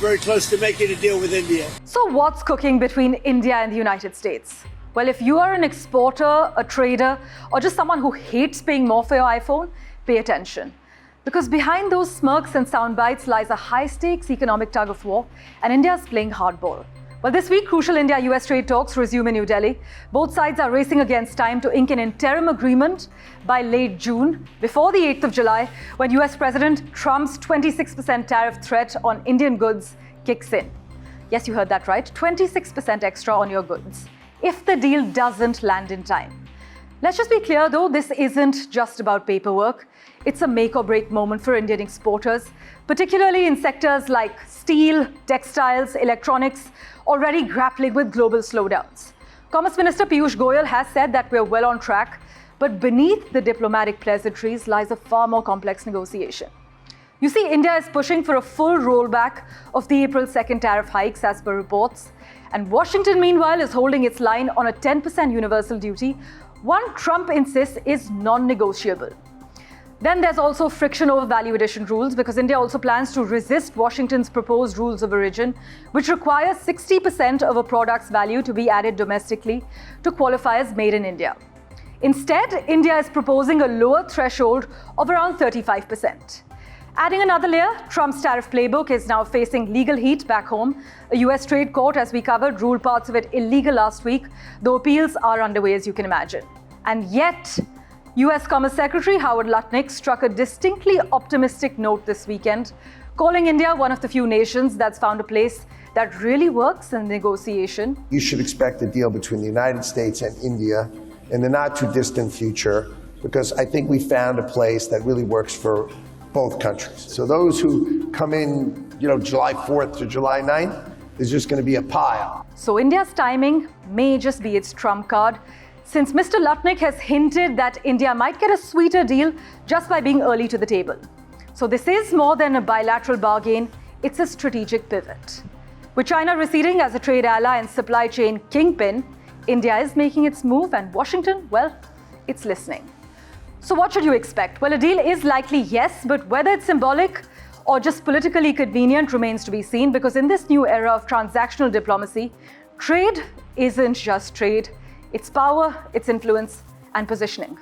very close to making a deal with India. So what's cooking between India and the United States? Well, if you are an exporter, a trader, or just someone who hates paying more for your iPhone, pay attention. Because behind those smirks and sound bites lies a high-stakes economic tug-of-war, and India is playing hardball. Well, this week, crucial India-US trade talks resume in New Delhi. Both sides are racing against time to ink an interim agreement by late June, before the 8th of July, when US President Trump's 26% tariff threat on Indian goods kicks in. Yes, you heard that right, 26% extra on your goods, if the deal doesn't land in time. Let's just be clear though, this isn't just about paperwork. It's a make or break moment for Indian exporters, particularly in sectors like steel, textiles, electronics, already grappling with global slowdowns. Commerce Minister Piyush Goyal has said that we're well on track, but beneath the diplomatic pleasantries lies a far more complex negotiation. You see, India is pushing for a full rollback of the April 2nd tariff hikes as per reports, and Washington meanwhile is holding its line on a 10% universal duty, one Trump insists is non-negotiable. Then there's also friction over value addition rules, because India also plans to resist Washington's proposed rules of origin, which require 60% of a product's value to be added domestically to qualify as made in India. Instead, India is proposing a lower threshold of around 35%. Adding another layer, Trump's tariff playbook is now facing legal heat back home. A US trade court, as we covered, ruled parts of it illegal last week, though appeals are underway, as you can imagine. And yet, US Commerce Secretary Howard Lutnick struck a distinctly optimistic note this weekend, calling India one of the few nations that's found a place that really works in negotiation. You should expect a deal between the United States and India in the not too distant future, because I think we found a place that really works for both countries. So those who come in, July 4th to July 9th, there's just going to be a pile. So India's timing may just be its trump card, since Mr. Lutnick has hinted that India might get a sweeter deal just by being early to the table. So this is more than a bilateral bargain, it's a strategic pivot. With China receding as a trade ally and supply chain kingpin, India is making its move, and Washington, well, it's listening. So what should you expect? Well, a deal is likely, yes, but whether it's symbolic or just politically convenient remains to be seen, because in this new era of transactional diplomacy, trade isn't just trade. It's power, it's influence, and positioning.